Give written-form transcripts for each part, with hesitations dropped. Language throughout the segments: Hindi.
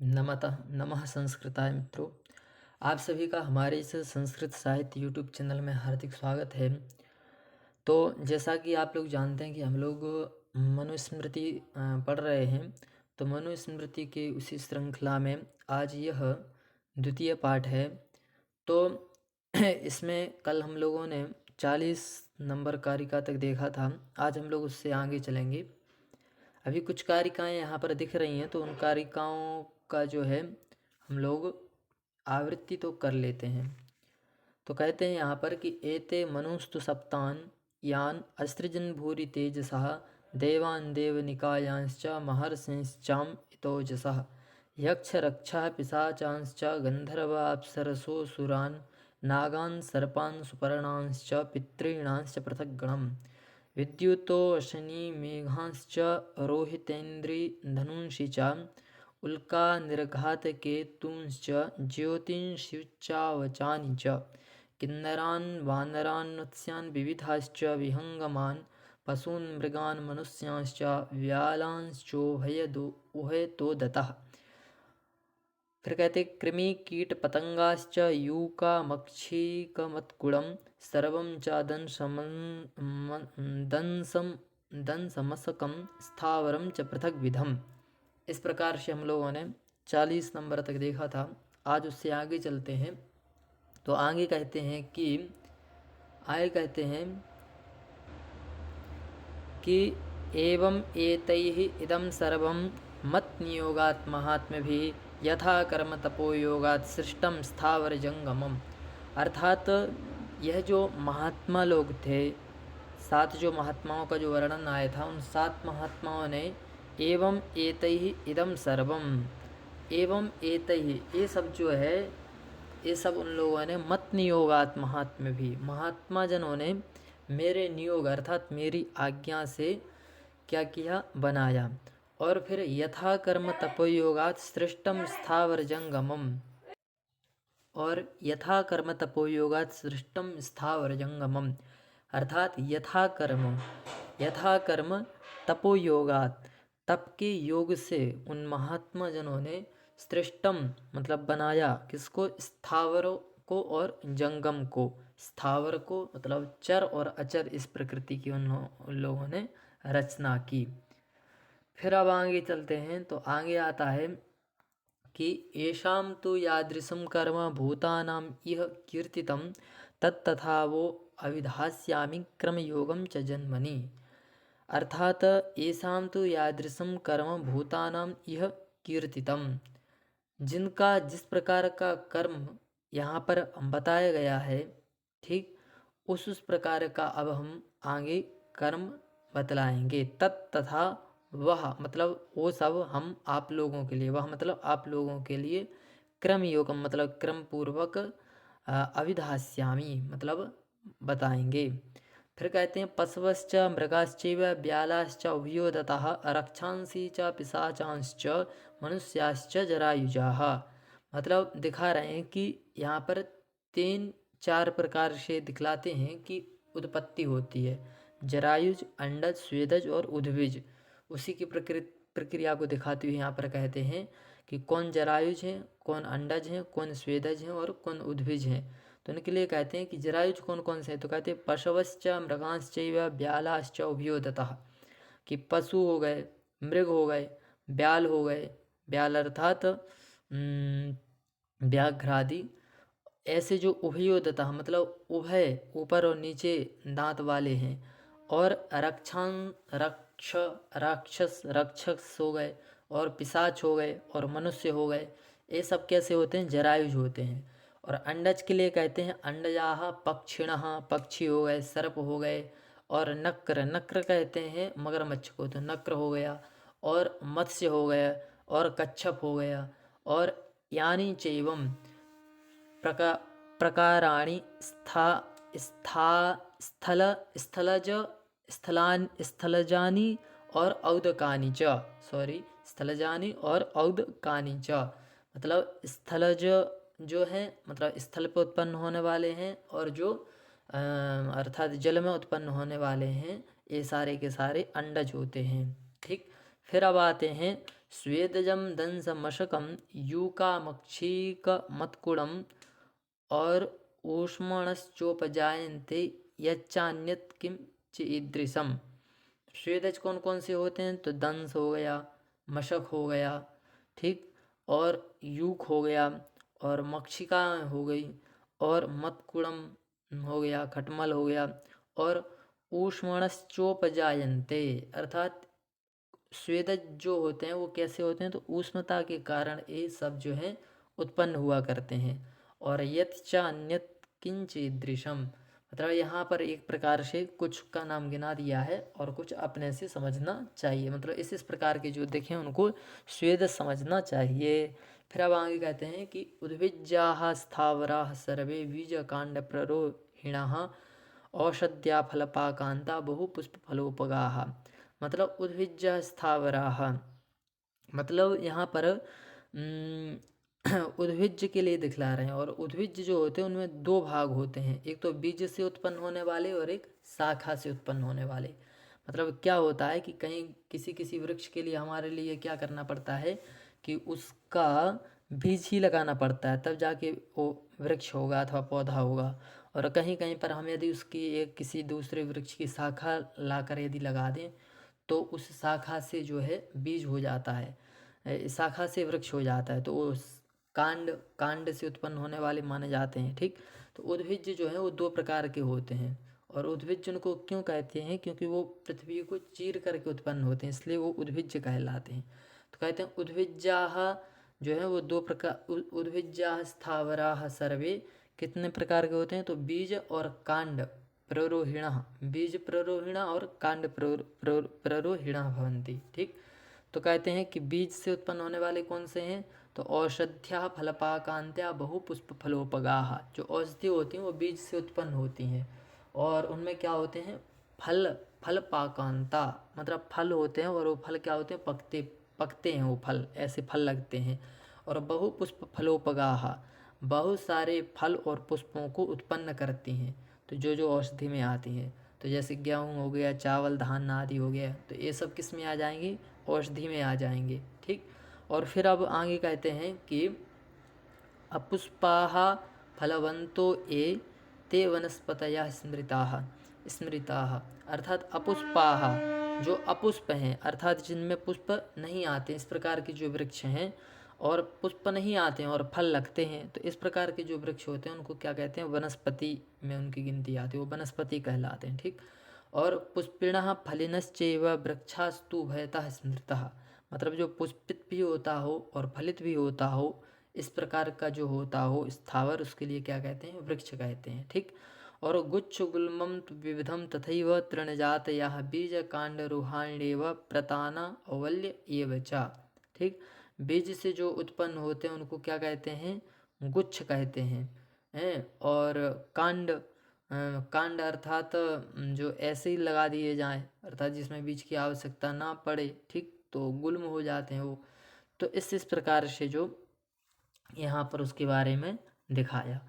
नमतः नमः संस्कृताय मित्रों। आप सभी का हमारे इस संस्कृत साहित्य यूट्यूब चैनल में हार्दिक स्वागत है। तो जैसा कि आप लोग जानते हैं कि हम लोग मनुस्मृति पढ़ रहे हैं। तो मनुस्मृति के उसी श्रृंखला में आज यह द्वितीय पाठ है। तो इसमें कल हम लोगों ने 40 नंबर कारिका तक देखा था। आज हम लोग उससे आगे चलेंगे। अभी कुछ कारिकाएँ यहाँ पर दिख रही हैं, तो उन कारिकाओं का जो है हम लोग आवृत्ति तो कर लेते हैं। तो कहते हैं यहाँ पर कि एते मनुस्तु सप्तान यान अस्त्रजन भूरि तेजसः देवान् देवनिकायांश्च महर्षिश्चाम इतोजसः यक्ष रक्षः पिशाचांश्च गन्धर्वाप्सरसोऽसुरान् नागान् सर्पान् सुपर्णांश्च पितॄणांश्च पृथग्गणम् विद्युतोऽशनिमेघांश्च रोहितेन्द्रिधनुंषि च उल्कानिर्घातकेतूंश्च ज्योतिंषिच्चावचानि च किन्नरान् वानरान्मत्स्यान् विविधाश्च विहङ्गमान् पशून् मृगान् मनुष्यांश्च व्यालांश्चोभयतो दत्तः। फिर कहते कृमि कीट पतंगाश्च यूकामक्षिकमत्कुलं सर्वं च दंसमसकं स्थावरं च पृथक विधम। इस प्रकार से हम लोगों ने 40 नंबर तक देखा था। आज उससे आगे चलते हैं। तो आगे कहते हैं कि एवं एतैः इदं सर्वं मत्नियोगात् महात्म्यभिः यथा कर्म तपोयोगात् सृष्टम स्थावर जंगमम। अर्थात यह जो महात्मा लोग थे, 7 जो महात्माओं का जो वर्णन आया था, उन 7 महात्माओं ने एवं एतैः इदं सर्वम, एवं एतैः ये सब जो है, ये सब उन लोगों ने मत नियोगात महात्म्य भी, महात्मा जनों ने मेरे नियोग अर्थात मेरी आज्ञा से क्या किया, बनाया। और फिर यथा कर्म तपोयोगात सृष्टम स्थावर जंगमम, और यथा कर्म तपोयोगात सृष्टम स्थावर जंगमम अर्थात यथा कर्म तपोयोगात, तप के योग से उन महात्मा जनों ने सृष्टम मतलब बनाया, किसको, स्थावरों को और जंगम को। स्थावर को मतलब चर और अचर, इस प्रकृति की उन लोगों ने रचना की। फिर अब आगे चलते हैं। तो आगे आता है कि येषां तु यादृशं कर्म भूतानां इह कीर्तितं तत्तथा वो अविधास्यामि क्रमयोगं च जन्मनि। अर्थात येषां तु यादृशं कर्म भूतानां इह कीर्तितं, जिनका जिस प्रकार का कर्म यहाँ पर बताया गया है, ठीक उस प्रकार का अब हम आगे कर्म बतलाएंगे। तथा वह मतलब वो सब हम आप लोगों के लिए, वह मतलब आप लोगों के लिए क्रम योगम मतलब क्रम पूर्वक अविधास्यामि मतलब बताएंगे। फिर कहते हैं पशवश्च मृगाश्चैव ब्यालाश्च उभयो दत्तः रक्षांसि च पिशाचांश्च मनुष्याश्च जरायुजाः। मतलब दिखा रहे हैं कि यहाँ पर 3-4 प्रकार से दिखलाते हैं कि उत्पत्ति होती है। जरायुज, अंडज, स्वेदज और उद्भिज। उसी की प्रक्रिया को दिखाते हुए यहाँ पर कहते हैं कि कौन जरायुज हैं, कौन अंडज हैं, कौन स्वेदज हैं और कौन उद्भिज हैं। तो उनके लिए कहते हैं कि जरायुज कौन कौन से हैं। तो कहते हैं पशवश्च मृगांश्चैव ब्यालाश्च उभयोदतः, कि पशु हो गए, मृग हो गए, ब्याल हो गए, ब्याल अर्थात व्याघ्रादि। ऐसे जो उभयोदतः मतलब उभय, ऊपर और नीचे दांत वाले हैं। और राक्षस हो गए, और पिशाच हो गए, और मनुष्य हो गए। ये सब कैसे होते हैं, जरायुज होते हैं। और अंडज के लिए कहते हैं अंडजाः पक्षिणः, पक्षी हो गए, सर्प हो गए। और नक्र कहते हैं मगरमच्छ को, तो नक्र हो गया। और मत्स्य हो गया, और कच्छप हो गया। और यानी चैवम प्रकाराणि स्थलजानि और औदकानि च। मतलब स्थलज जो है मतलब स्थल पर उत्पन्न होने वाले हैं, और जो अर्थात जल में उत्पन्न होने वाले हैं, ये सारे के सारे अंडज होते हैं। ठीक। फिर अब आते हैं स्वेदजं दंसमशकं यूकामक्षिकमत्कुडम् और ऊष्मणश्चोपजायन्ते यच्चान्यत् किं चीदृशम्। स्वेदज कौन कौन से होते हैं? तो दंस हो गया, मशक हो गया, ठीक, और यूक हो गया, और मक्षिका हो गई, और मतकुड़म हो गया, खटमल हो गया, और ऊष्मणश्चोपजायन्ते अर्थात स्वेदज जो होते हैं वो कैसे होते हैं? तो उष्णता के कारण ये सब जो है उत्पन्न हुआ करते हैं। और यत् च अन्यत् किंचिदृशम, मतलब यहाँ पर एक प्रकार से कुछ का नाम गिना दिया है और कुछ अपने से समझना चाहिए, मतलब इस प्रकार के जो देखें उनको स्वेद समझना चाहिए। फिर अब आगे कहते हैं कि उद्भिज्जाः स्थावराः सर्वे बीजकांड प्ररोहिणाः औषध्या फलपाकांता बहुपुष्पफलोपगाः। मतलब उद्भिज्ज स्थावराः, मतलब यहाँ पर उद्भिज्ज के लिए दिखला रहे हैं। और उद्भिज्ज जो होते हैं उनमें दो भाग होते हैं, एक तो बीज से उत्पन्न होने वाले और एक शाखा से उत्पन्न होने वाले। मतलब क्या होता है कि कहीं किसी किसी वृक्ष के लिए हमारे लिए क्या करना पड़ता है कि उसका बीज ही लगाना पड़ता है, तब जाके वो वृक्ष होगा अथवा पौधा होगा। और कहीं कहीं पर हम यदि उसकी एक किसी दूसरे वृक्ष की शाखा लाकर यदि लगा दें तो उस शाखा से जो है बीज हो जाता है, शाखा से वृक्ष हो जाता है, तो वो कांड कांड से उत्पन्न होने वाले माने जाते हैं, ठीक। तो उद्भिज्ज जो है वो दो प्रकार के होते हैं। और उद्भिज्ज उनको क्यों कहते हैं? क्योंकि वो पृथ्वी को चीर करके उत्पन्न होते हैं, इसलिए वो उद्भिज्ज कहलाते हैं। तो कहते हैं उद्भिज्जाः जो है वो दो प्रकार, उद्भिज्जाः स्थावराः सर्वे कितने प्रकार के होते हैं? तो बीज और कांड प्ररोहिण, बीज प्ररोहिण और कांड प्ररोहिण भवन्ति, ठीक। तो कहते हैं कि बीज से उत्पन्न होने वाले कौन से हैं? तो औषध्या फलपाकांत्या बहुपुष्प फलोपगाः, जो औषधि होती हैं वो बीज से उत्पन्न होती हैं। और उनमें क्या होते हैं? फल फलपाकांता, मतलब फल होते हैं, और वो फल क्या होते हैं? पकते हैं वो फल, ऐसे फल लगते हैं। और बहुपुष्प फलोपगाः, बहुत सारे फल और पुष्पों को उत्पन्न करती हैं, तो जो जो औषधि में आती हैं। तो जैसे गेहूँ हो गया, चावल, धान आदि हो गया, तो ये सब किस में आ जाएंगे? औषधि में आ जाएंगे, ठीक। और फिर अब आगे कहते हैं कि अपुष्पाः फलवन्तो ये ते वनस्पतयः स्मृताः, अर्थात अपुष्पाः जो अपुष्प हैं, अर्थात जिनमें पुष्प नहीं आते, इस प्रकार के जो वृक्ष हैं और पुष्प नहीं आते हैं और फल लगते हैं, तो इस प्रकार के जो वृक्ष होते हैं उनको क्या कहते हैं? वनस्पति में उनकी गिनती आती है, वो वनस्पति कहलाते हैं, ठीक। और पुष्पिणः फलिनश्चैव वृक्षास्तु भयतः स्मृतः, मतलब जो पुष्पित भी होता हो और फलित भी होता हो, इस प्रकार का जो होता हो स्थावर, उसके लिए क्या कहते हैं? वृक्ष कहते हैं, ठीक। और गुच्छ गुल्मम विविधम तथैव तृणजातयः बीजकांडरूहाण्येव प्रताना औवल्य एव च, ठीक। बीज से जो उत्पन्न होते हैं उनको क्या कहते हैं? गुच्छ कहते हैं। और कांड कांड अर्थात जो ऐसे ही लगा दिए जाएं, अर्थात जिसमें बीज की आवश्यकता ना पड़े, ठीक, तो गुल्म हो जाते हैं वो। तो इस प्रकार से जो यहाँ पर उसके बारे में दिखाया।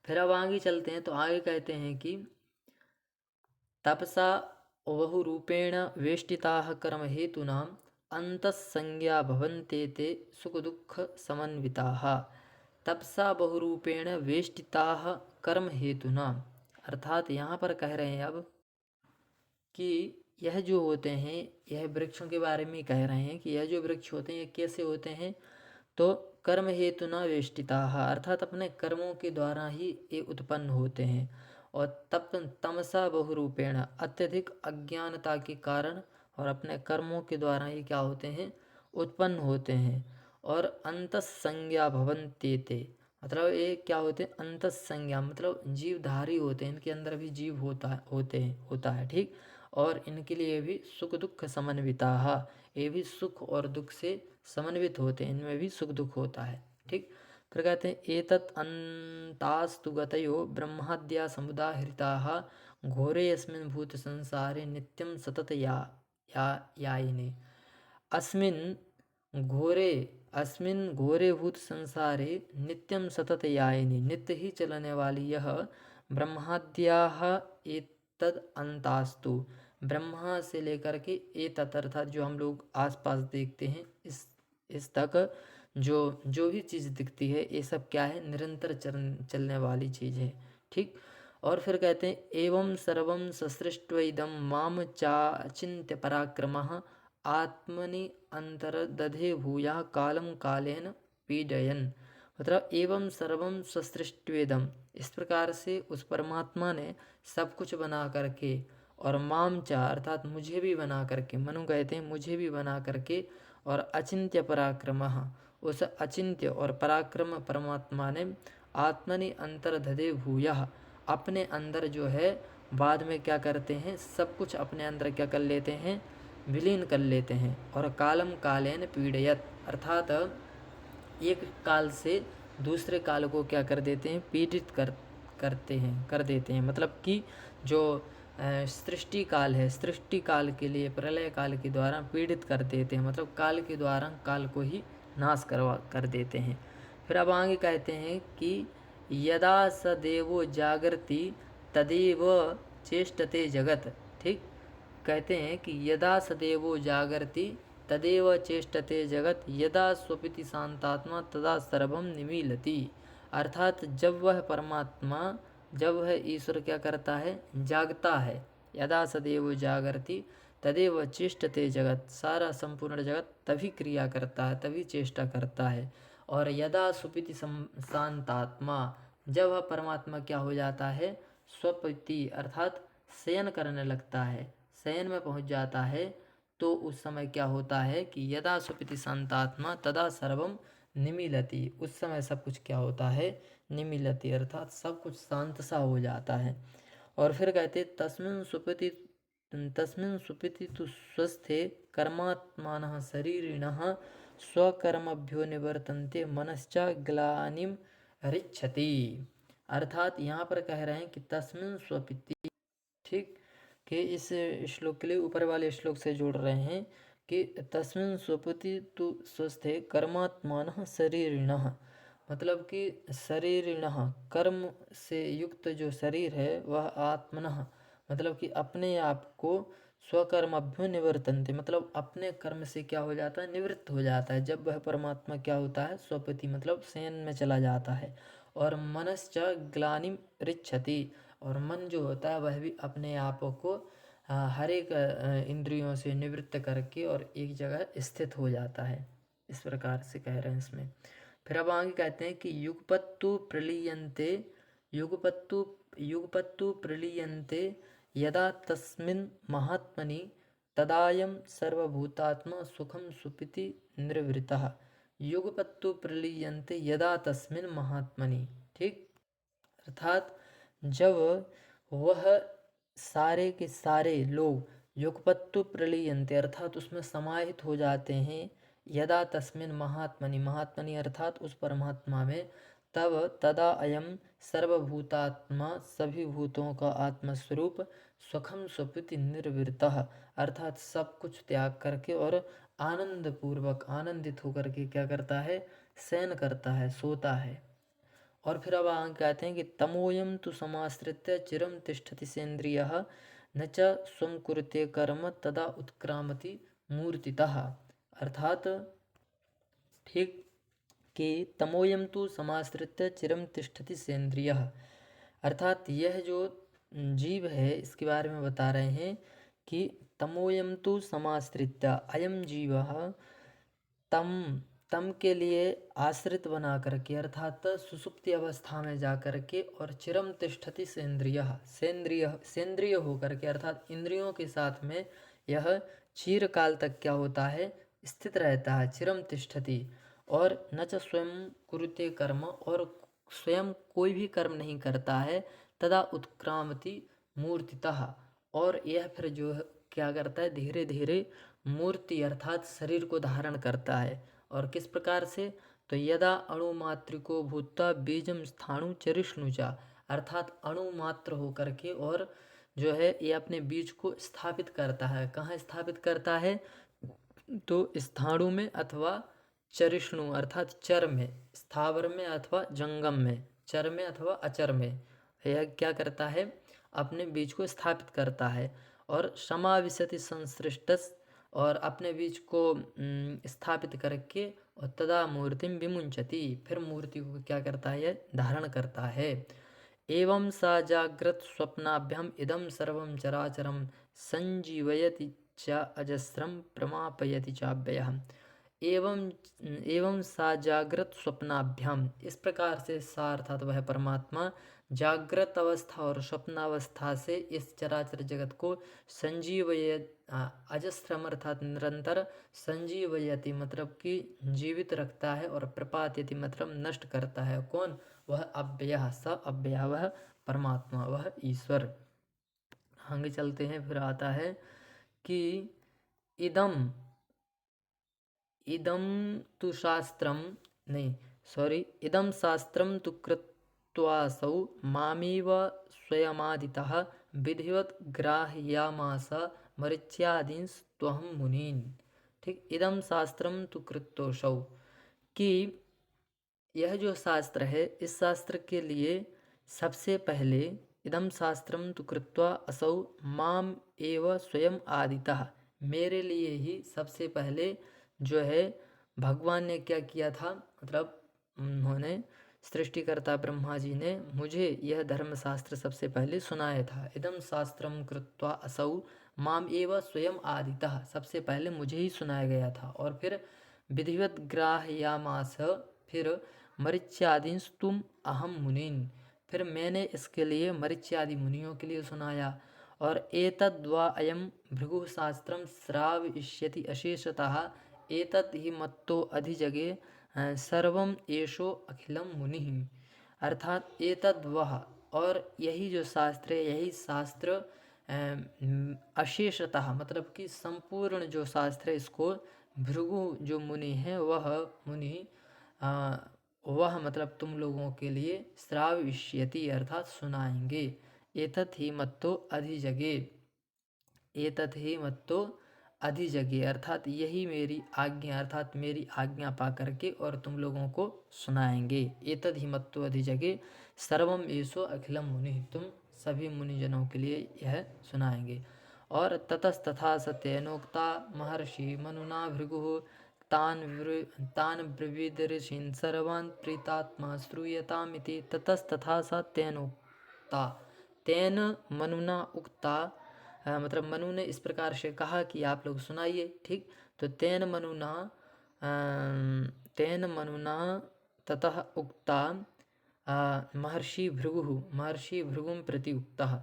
फिर अब आगे चलते हैं, तो आगे कहते हैं कि तपसा बहुरूपेण वेष्टिताः कर्महेतूनाम् अन्तःसंज्ञा भवन्ते ते सुखदुःखसमन्विताः। तपसा बहुरूपेण वेष्टिताः कर्महेतूना, अर्थात यहाँ पर कह रहे हैं अब कि यह जो होते हैं, यह वृक्षों के बारे में कह रहे हैं कि यह जो वृक्ष होते हैं ये कैसे होते हैं? तो कर्म हेतु न वेष्टिताः, अर्थात अपने कर्मों के द्वारा ही ये उत्पन्न होते हैं। और तप तमसा बहुरूपेण, अत्यधिक अज्ञानता के कारण और अपने कर्मों के द्वारा ही क्या होते हैं? उत्पन्न होते हैं। और अंतःसंज्ञा भवन्ते ते, मतलब ये क्या होते हैं? अंतःसंज्ञा मतलब जीवधारी होते हैं, इनके अंदर भी जीव होता है, ठीक। और इनके लिए भी सुख दुख समन्विताः, ये भी सुख और दुख से समन्वित होते हैं, इनमें भी सुख दुख होता है, ठीक। फिर कहते हैं एतत् अन्तास्तु गतयो ब्रह्माद्या समुदाहृताः घोरे अस्मिन् भूत संसारे नित्यं सतत यायिने। अस्मिन् घोरे भूत संसारे नित्यं सतत यायिने, नित्य ही चलने वाली यह ब्रह्माद्याः एतद् अंतास्तु, ब्रह्मा से लेकर के एतत् अर्थात जो हम लोग आसपास देखते हैं, इस इस तक जो जो भी चीज़ दिखती है ये सब क्या है, निरंतर चलने वाली चीज़ है। ठीक। और फिर कहते हैं एवं सर्वं ससृष्ट्वैदं माम चाचिन्त्य पराक्रमः आत्मनि अंतर्दधे भूया कालम कालेन पीडयन्। मतलब एवं सर्वं ससृष्ट्वेदम, इस प्रकार से उस परमात्मा ने सब कुछ बना करके, और माम चा अर्थात मुझे भी बना करके, मनु कहते हैं मुझे भी बना करके, और अचिंत्य पराक्रमः, उस अचिंत्य और पराक्रम परमात्मा ने आत्मनि अंतर्दधे भूयः, अपने अंदर जो है बाद में क्या करते हैं, सब कुछ अपने अंदर क्या कर लेते हैं, विलीन कर लेते हैं। और कालम कालेन पीड़यत, अर्थात एक काल से दूसरे काल को क्या कर देते हैं, पीड़ित कर देते हैं। मतलब कि जो सृष्टि काल है, सृष्टि काल के लिए प्रलय काल के द्वारा पीड़ित कर देते हैं, मतलब काल के द्वारा काल को ही नाश कर देते हैं। फिर अब आगे कहते हैं कि यदा स देवो जागर्ति तदेव चेष्टते जगत। ठीक। कहते हैं कि यदा सदेवो जागर्ति तदेव चेष्टते जगत यदा स्वपिति शांतात्मा तदा सर्वम निमीलति। अर्थात जब वह परमात्मा, जब वह ईश्वर क्या करता है, जागता है, यदा सदेव जागर्ति तदेव चेष्टते जगत, सारा संपूर्ण जगत तभी क्रिया करता है, तभी चेष्टा करता है। और यदा सुपिति शांतात्मा, जब वह परमात्मा क्या हो जाता है, स्वपिति अर्थात शयन करने लगता है, शयन में पहुंच जाता है, तो उस समय क्या होता है कि यदा सुपिति शांतात्मा तदा सर्वम निमीलति, उस समय सब कुछ क्या होता है, निमीलति अर्थात सब कुछ शांत सा हो जाता है। और फिर कहते तस्मिन् सुपिति तु स्वस्थे कर्मात्मानः शरीरिणः स्वकर्मभ्यो निवर्तन्ते मनश्च ग्लानिम रिच्छति। अर्थात यहाँ पर कह रहे हैं कि तस्मिन् स्वपिति, ठीक, कि इस श्लोक के लिए ऊपर वाले श्लोक से जोड़ रहे हैं कि तस्मिन् स्वपिति तु स्वस्थे कर्मात्मानः शरीरिणः, मतलब कि शरीरिणः कर्म से युक्त जो शरीर है वह आत्मनः, मतलब कि अपने आप को स्वकर्मभ्यो निवर्तन्ते, मतलब अपने कर्म से क्या हो जाता है, निवृत्त हो जाता है। जब वह परमात्मा क्या होता है, स्वपिति मतलब शयन में चला जाता है। और मनश्च ग्लानिम रिच्छति, और मन जो होता है वह भी अपने आप को हर एक इंद्रियों से निवृत्त करके और एक जगह स्थित हो जाता है। इस प्रकार से कह रहे हैं इसमें। फिर अब आगे कहते हैं कि युगपत्तु प्रलीयन्ते यदा तस्मिन् महात्मनि तदायं सर्वभूतात्मा सुखम सुपिति निर्वृतः। युगपत्तु प्रलीयन्ते यदा तस्मिन् महात्मनि, ठीक, अर्थात जब वह सारे के सारे लोग युगपत्तु प्रलीयन्ते अर्थात उसमें समाहित हो जाते हैं, यदा तस्मिन् महात्मनि, महात्मनि अर्थात उस परमात्मा में, तब तदा अयम सर्वभूतात्मा सभी भूतों का आत्मस्वरूप सुखम स्वपिति निर्वृतः अर्थात सब कुछ त्याग करके और आनंद पूर्वक आनंदित होकर के क्या करता है, शयन करता है, सोता है। और फिर अब आगे कहते हैं कि तमोयम तु समाश्रित्य चिरम तिष्ठति सेन्द्रियः न च स्वं कुरुते कर्म तदा उत्क्रामति मूर्तितः। अर्थात ठीक, कि तमोयम तु समाश्रित्य चिरम तिष्ठति सेन्द्रियः, अर्थात यह जो जीव है इसके बारे में बता रहे हैं कि तमोयम तु समाश्रित्य, अयम जीवः तम के लिए आश्रित बना करके अर्थात सुसुप्ति अवस्था में जा करके, और चिरम तिष्ठति सेंद्रिय होकर के अर्थात इंद्रियों के साथ में यह चिरकाल तक क्या होता है, स्थित रहता है, चिरम तिष्ठति। और न च स्वयं कुरुते कर्म, और स्वयं कोई भी कर्म नहीं करता है, तदा उत्क्रामति मूर्तितः, और यह फिर जो क्या करता है, धीरे धीरे मूर्ति अर्थात शरीर को धारण करता है। और किस प्रकार से, तो यदा अणुमात्रिको भूत्वा बीजम स्थाणु चरिष्णुचा, अर्थात अणु मात्र होकर के और जो है ये अपने बीज को स्थापित करता है। कहाँ स्थापित करता है, तो स्थाणु में अथवा चरिष्णु अर्थात चर में, स्थावर में अथवा जंगम में, चर में अथवा अचर में, यह क्या करता है, अपने बीज को स्थापित करता है। और समाविशति संसृष्टस और अपने बीज को स्थापित करके और तदा मूर्तिम विमुंचति, फिर मूर्ति को क्या करता है, यह धारण करता है। एवं सा जाग्रत स्वप्नाभ्याम इदं सर्वं चराचरं संजीवयति च अजस्रं प्रमापयति चाव्ययः। एवं एवं सा जागृत स्वप्नाभ्याम, इस प्रकार से सा अर्थात वह परमात्मा जागृत अवस्था और स्वप्नावस्था से इस चराचर जगत को संजीवय अजस्रम अर्थात निरंतर, संजीवयति मतलब कि जीवित रखता है, और प्रपातयति मतलब नष्ट करता है। कौन? वह अव्ययः, स अव्ययः, वह परमात्मा, वह ईश्वर। आगे चलते हैं, फिर आता है कि इदम इदं तु शास्त्रं, नहीं सॉरी, इदं शास्त्रं तु कृत्वासौ मामेव स्वयमादितः विधिवत् ग्राह्यामास मरीच्यादींस्त्वहं मुनीन्। ठीक, इदं शास्त्रं तु कृतोसौ, कि यह जो शास्त्र है, इस शास्त्र के लिए सबसे पहले इदं शास्त्रं तु कृत्वा असौ माम एव स्वयं आदितः, मेरे लिए ही सबसे पहले जो है भगवान ने क्या किया था, मतलब उन्होंने, सृष्टिकर्ता ब्रह्मा जी ने मुझे यह धर्मशास्त्र सबसे पहले सुनाया था। इदं शास्त्रम कृत्वा असौ माम एव स्वयं आदितः, सबसे पहले मुझे ही सुनाया गया था। और फिर विधिवत ग्राह्यामास, फिर मरीच्यादींस्तुम अहम मुनीन्, फिर मैंने इसके लिए मरीच्यादि मुनियों के लिए सुनाया। और एतद्वा अयं भृगु शास्त्रं श्रावयिष्यति अशेषतः एतत् हि मत्तो अधिजगे सर्वम एषो अखिलम मुनिः, अर्थात एतद् वह, और यही जो शास्त्र है, यही शास्त्र अशेषतः मतलब कि संपूर्ण जो शास्त्र है, इसको भृगु जो मुनि है, वह मुनि वह मतलब तुम लोगों के लिए श्रावयिष्यति अर्थात सुनाएंगे। एतत् ही मत्तो अधिजगे, एतत् ही मत्तो अधिजगे अर्थात यही मेरी आज्ञा, अर्थात मेरी आज्ञा पा करके और तुम लोगों को सुनाएंगे। एतद् ही मत्तो अधिजगे सर्वम एषो अखिलम मुनि, तुम सभी मुनिजनों के लिए यह सुनाएंगे। और ततस्तथा सत्यनोक्ता महर्षि मनुना भृगुः तान ब्रवीद ऋषीन् सर्वान् प्रीतात्मा श्रूयतामिति। ततस्तथा स तेनोक्ता, तेन मनुना उक्ता, मतलब मनु ने इस प्रकार से कहा कि आप लोग सुनाइए। ठीक, तो तेन मनुना ततः उक्ता महर्षि भृगुं प्रति उक्तः,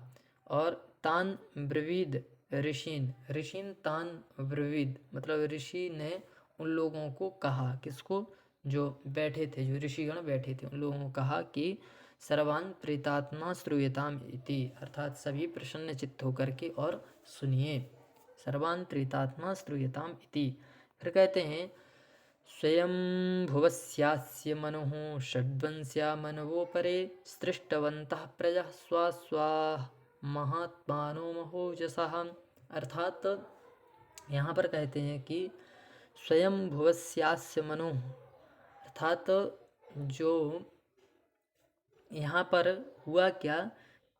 और तान ब्रवीद ऋषीन्, ऋषीन् तान ब्रवीद मतलब ऋषि ने उन लोगों को कहा, किसको? जो बैठे थे, जो ऋषिगण बैठे थे, उन लोगों को कहा कि सर्वान् प्रीतात्मा श्रूयताम इति, अर्थात सभी प्रसन्न चित्त होकर के और सुनिए। सर्वान् प्रीतात्मा श्रूयताम इति। फिर कहते हैं स्वयं भुवस्यास्य मनुः षड्वंस्या मनवो परे सृष्टवन्तः प्रजः स्वा महात्मानो महोजसः, अर्थात यहाँ पर कहते हैं कि स्वयं भुवस्यास्य मनु, अर्थात जो यहाँ पर हुआ क्या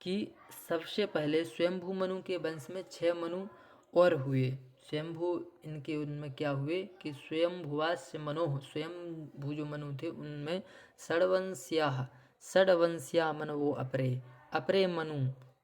कि सबसे पहले स्वयंभू मनु के वंश में 6 मनु और हुए। स्वयंभू इनके उनमें क्या हुए कि स्वयंभुवास्य मनोः, स्वयंभू जो मनु थे उनमें षड्वंश्या मनवो अपरे, अपरे मनु,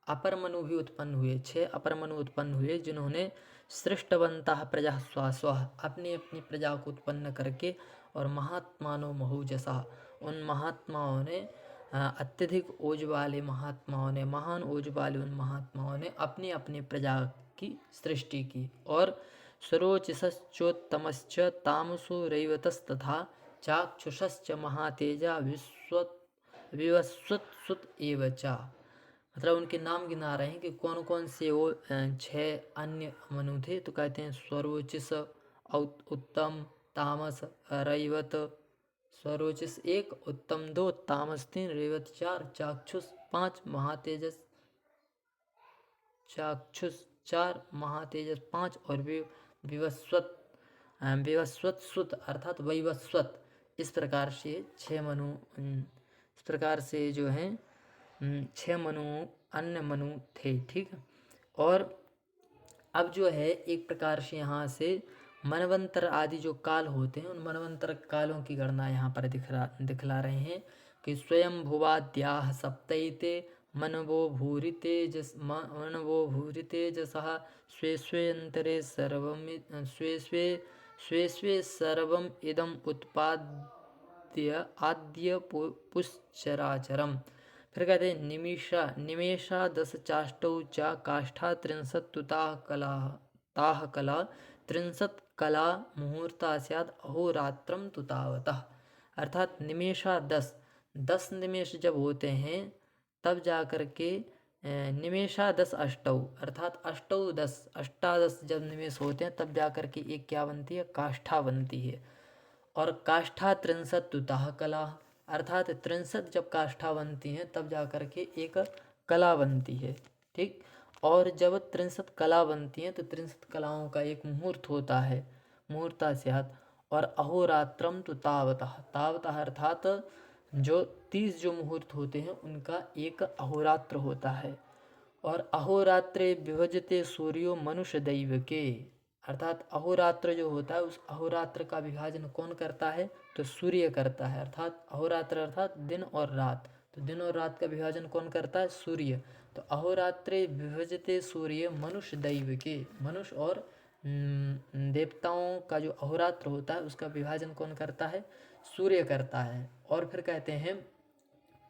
अपर मनु भी उत्पन्न हुए। 6 अपर मनु उत्पन्न हुए, जिन्होंने सृष्टवन्तः प्रजा स्वास्वः, अपनी अपनी प्रजा को उत्पन्न करके, और महात्मानो महौजसा, उन महात्माओं ने अत्यधिक ओज वाले महात्माओं ने, महान ओज वाले उन महात्माओं ने अपनी अपनी प्रजा की सृष्टि की। और स्वरोचिषश्चोत्तमश्च तामसो रैवतस्तथा चाक्षुषश्च महातेजा विवस्वत्सुत एव च, मतलब उनके नाम गिना रहे हैं कि कौन कौन से वो 6 अन्य मनु थे। तो कहते हैं स्वरोचिष, उत्तम, तामस, रैवत, स्वरोचिष 1, उत्तम 2, तामस 3, रेवत 4, चाक्षुष 5, महातेजस, चाक्षुष 4, महातेजस 5, और विवस्वत सुत अर्थात वैवस्वत, इस प्रकार से 6 मनु, इस प्रकार से जो हैं 6 मनु अन्य मनु थे। ठीक, और अब जो है एक प्रकार से यहाँ से मनवंतर आदि जो काल होते हैं उन मनवंतर कालों की गणना यहाँ पर दिखला रहे हैं कि स्वयं भुवाद्याः सप्तैते मनवो भूरिते जसः स्वे स्वे अंतरे स्वे स्वे सर्वम इदम उत्पाद्य आद्य पुश्चराचरम। फिर कहते हैं निमेषा दश चाष्टौ च काष्ठा त्रिंशत्तु ताः कला त्रिंशत् कला मुहूर्ता स्यात् अहोरात्रम तु तावतः। अर्थात निमेषा 10 निमेष जब होते हैं तब जा कर के निमेषा 10 अष्टौ अर्थात अष्टौ 10 अष्टादश जब निमेष होते हैं तब जा कर के एक क्या बनती है, काष्ठा बनती है। और काष्ठा 63 ताः कला अर्थात 63 जब काष्ठा बनती हैं तब जा कर के एक कला बनती है। ठीक, और जब 63 कला बनती हैं तो 63 कलाओं का एक मुहूर्त होता है, मुहूर्ता स्यात्। और अहोरात्रम तो तावतः अर्थात जो 30 जो मुहूर्त होते हैं उनका एक अहोरात्र होता है। और अहोरात्रे विभजते सूर्यो मनुष्य दैव के अर्थात अहोरात्र जो होता है उस अहोरात्र का विभाजन कौन करता है, तो सूर्य करता है। अर्थात अहोरात्र अर्थात दिन और रात, तो दिन और रात का विभाजन कौन करता है, सूर्य। तो अहोरात्रे विभजते सूर्य मनुष्य दैव के, मनुष्य और देवताओं का जो अहोरात्र होता है उसका विभाजन कौन करता है, सूर्य करता है। और फिर कहते हैं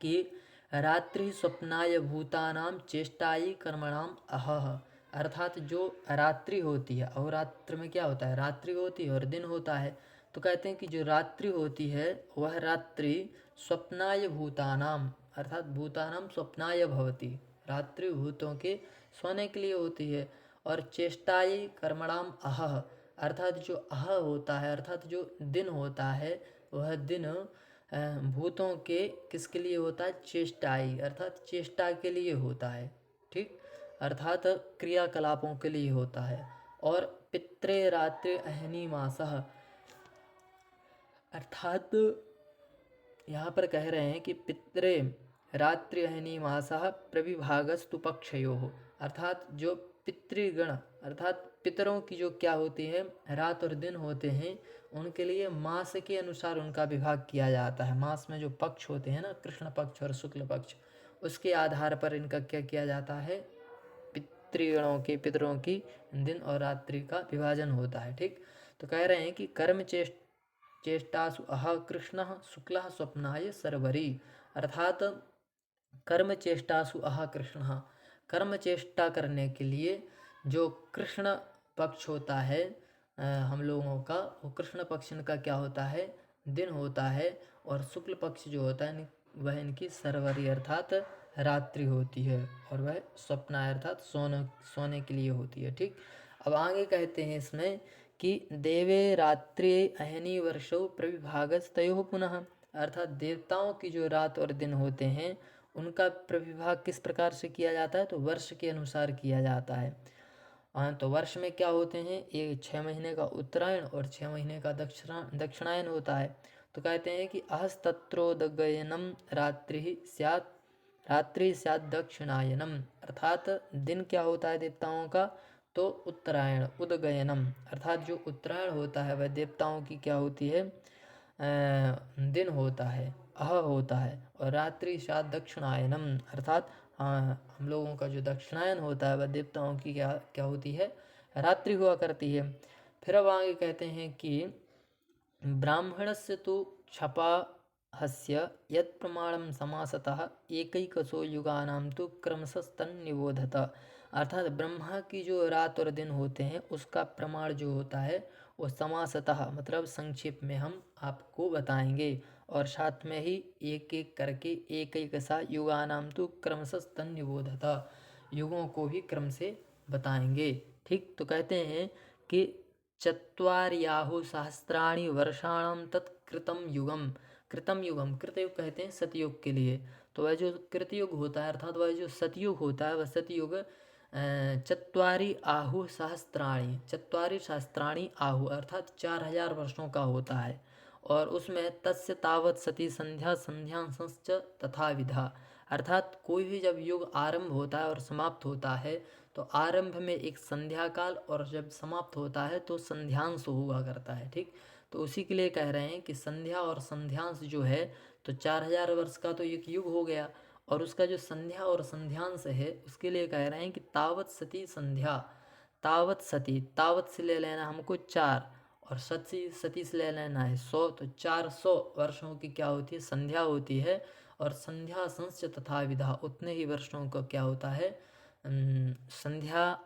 कि रात्रि स्वप्नाय भूतानाम चेष्टाई कर्मणाम अहह अर्थात जो रात्रि होती है, अहोरात्र में क्या होता है, रात्रि होती है और दिन होता है। तो कहते हैं कि जो रात्रि होती है वह रात्रि स्वप्नाय भूतानाम अर्थात भूतानाम स्वप्नाय भवति, रात्रि भूतों के सोने के लिए होती है। और चेष्टाई कर्मणाम अहह अर्थात जो अह होता है अर्थात जो दिन होता है वह दिन भूतों के किसके लिए होता है, चेष्टाई अर्थात चेष्टा के लिए होता है। ठीक, अर्थात क्रियाकलापों के लिए होता है। और पित्रे रात्रि अहनी मासः अर्थात यहाँ पर कह रहे हैं कि पित्रे रात्रि अहनी मासः प्रविभागस्तु पक्षयोः अर्थात जो पितृगण अर्थात पितरों की जो क्या होती है, रात और दिन होते हैं, उनके लिए मास के अनुसार उनका विभाग किया जाता है। मास में जो पक्ष होते हैं ना, कृष्ण पक्ष और शुक्ल पक्ष, उसके आधार पर इनका क्या किया जाता है, पितरों की दिन और रात्रि का विभाजन होता है। ठीक, तो कह रहे हैं कि कर्म चेष्टासु अह कृष्ण शुक्ल स्वप्नाय सर्वरी अर्थात कर्म चेष्टासु अह कृष्ण, कर्म चेष्टा करने के लिए जो कृष्ण पक्ष होता है हम लोगों का, वो कृष्ण पक्ष का क्या होता है, दिन होता है। और शुक्ल पक्ष जो होता है वह इनकी सर्वरी अर्थात रात्रि होती है। और वह स्वप्ना अर्थात सोने के लिए होती है। ठीक, अब आगे कहते हैं इसमें कि देवे रात्रि अहनी वर्षो प्रविभागस्तयोः पुनः अर्थात देवताओं की जो रात और दिन होते हैं उनका प्रविभाग किस प्रकार से किया जाता है, तो वर्ष के अनुसार किया जाता है। तो वर्ष में क्या होते हैं, ये 6 महीने का उत्तरायण और 6 महीने का दक्षिणायन होता है। तो कहते हैं कि अहस्तत्रोदगयनम रात्रि स्यात् दक्षिणायनम अर्थात दिन क्या होता है देवताओं का, तो उत्तरायण उदगयनम अर्थात जो उत्तरायण होता है वह देवताओं की क्या होती है, दिन होता है, अह होता है। और रात्रि स्यात् दक्षिणायनम अर्थात हम लोगों का जो दक्षिणायन होता है वह देवताओं की क्या होती है, रात्रि हुआ करती है। फिर अब आगे कहते हैं कि ब्राह्मणस्य तु क्षपाहस्य यत् प्रमाणं समासतः एकैकशो युगानां तु क्रमशस्तन्निबोधत अर्थात ब्रह्मा की जो रात और दिन होते हैं उसका प्रमाण जो होता है वो समासतः मतलब संक्षेप में हम आपको बताएंगे। और साथ में ही एक एक करके एक एक सा युगानां तु क्रमशस्तन्निबोधत युगों को भी क्रम से बताएंगे। ठीक, तो कहते हैं कि चत्वार्याहु सहस्राणि वर्षाणां तत्कृतं युगम, कृतम युगम, कृतयुग कहते हैं सतयुग के लिए। तो वह जो कृतयुग होता है अर्थात वह जो सतयुग होता है वह सतयुग चत्वारि आहु सहस्त्राणि, चत्वारि सहस्त्राणि आहु अर्थात 4000 वर्षों का होता है। और उसमें तस्य तावत सती संध्या संध्यांशश्च तथा विधा अर्थात कोई भी जब युग आरंभ होता है और समाप्त होता है तो आरंभ में एक संध्या काल और जब समाप्त होता है तो संध्यांश हुआ करता है। ठीक, तो उसी के लिए कह रहे हैं कि संध्या और संध्यांश जो है तो 4000 वर्ष का तो एक युग हो गया, और उसका जो संध्या और संध्यांश है उसके लिए कह रहे हैं कि तावत सती संध्या, तावत सती, तावत से ले लेना हमको 4 और सती सती से ले लेना है 100, तो 400 वर्षों की क्या होती है, संध्या होती है। और संध्या संस्य तथा विधा, उतने ही वर्षों का क्या होता है, संध्या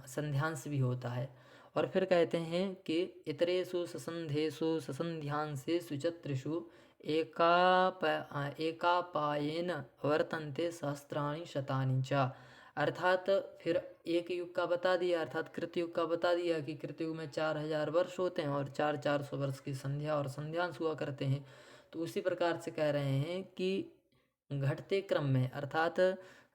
संध्यांश भी होता है। और फिर कहते हैं कि इतरेषु ससंध्येषु ससंध्यांसेषु च त्रिषु एकापायेन वर्तन्ते सहस्राणि शतानि च। अर्थात फिर एक युग का बता दिया, अर्थात कृतयुग का बता दिया कि कृतयुग में 4000 वर्ष होते हैं और 400 वर्ष की संध्या और संध्यांश हुआ करते हैं। तो उसी प्रकार से कह रहे हैं कि घटते क्रम में, अर्थात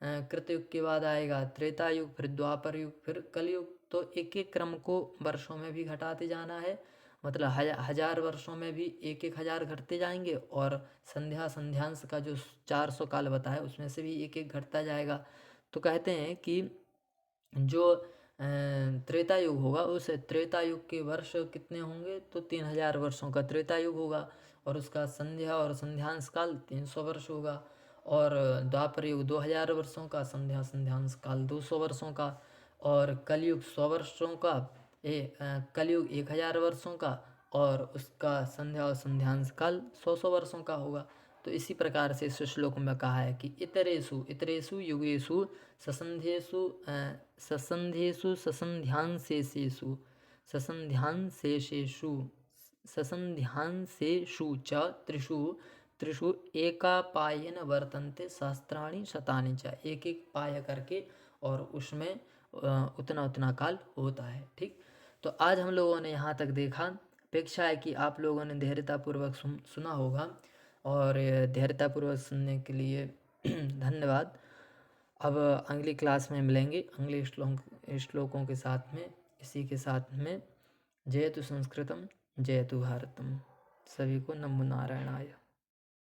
कृतयुग के बाद आएगा त्रेता युग, फिर द्वापर युग, फिर कलयुग, तो एक एक क्रम को वर्षों में भी घटाते जाना है। मतलब 1000 वर्षों में भी एक एक हजार घटते जाएंगे, और संध्या संध्यांश का जो 400 काल बताया उसमें से भी एक एक घटता जाएगा। तो कहते हैं कि जो त्रेता युग होगा उस त्रेता युग के वर्ष कितने होंगे, तो 3000 वर्षों का त्रेता युग होगा, और उसका संध्या और संध्यांश काल 300 वर्ष होगा। और द्वापर युग 2000 वर्षों का, संध्या संध्यांश काल 200 वर्षों का, और कलयुग 100 वर्षों का, कलयुग 1000 वर्षों का, और उसका संध्या और संध्यांश काल 100 वर्षों का होगा। तो इसी प्रकार से इस श्लोक में कहा है कि इतरेषु इतरेषु युगेषु ससंध्येषु ससंध्येषु ससंध्यांशेषु ससंध्यांशेषु ससंध्यांशेषु च त्रिषु त्रिषु एकापायेन वर्तन्ते सहस्राणि शतानि च, एक एक पाय करके, और उसमें उतना उतना काल होता है। ठीक, तो आज हम लोगों ने यहाँ तक देखा। अपेक्षा है कि आप लोगों ने धैर्यतापूर्वक सुना होगा, और धैर्यतापूर्वक सुनने के लिए धन्यवाद। अब अगली क्लास में मिलेंगे अगले श्लोकों के साथ में, इसी के साथ में। जयतु संस्कृतम जयतु भारतम। सभी को नमो नारायणाय।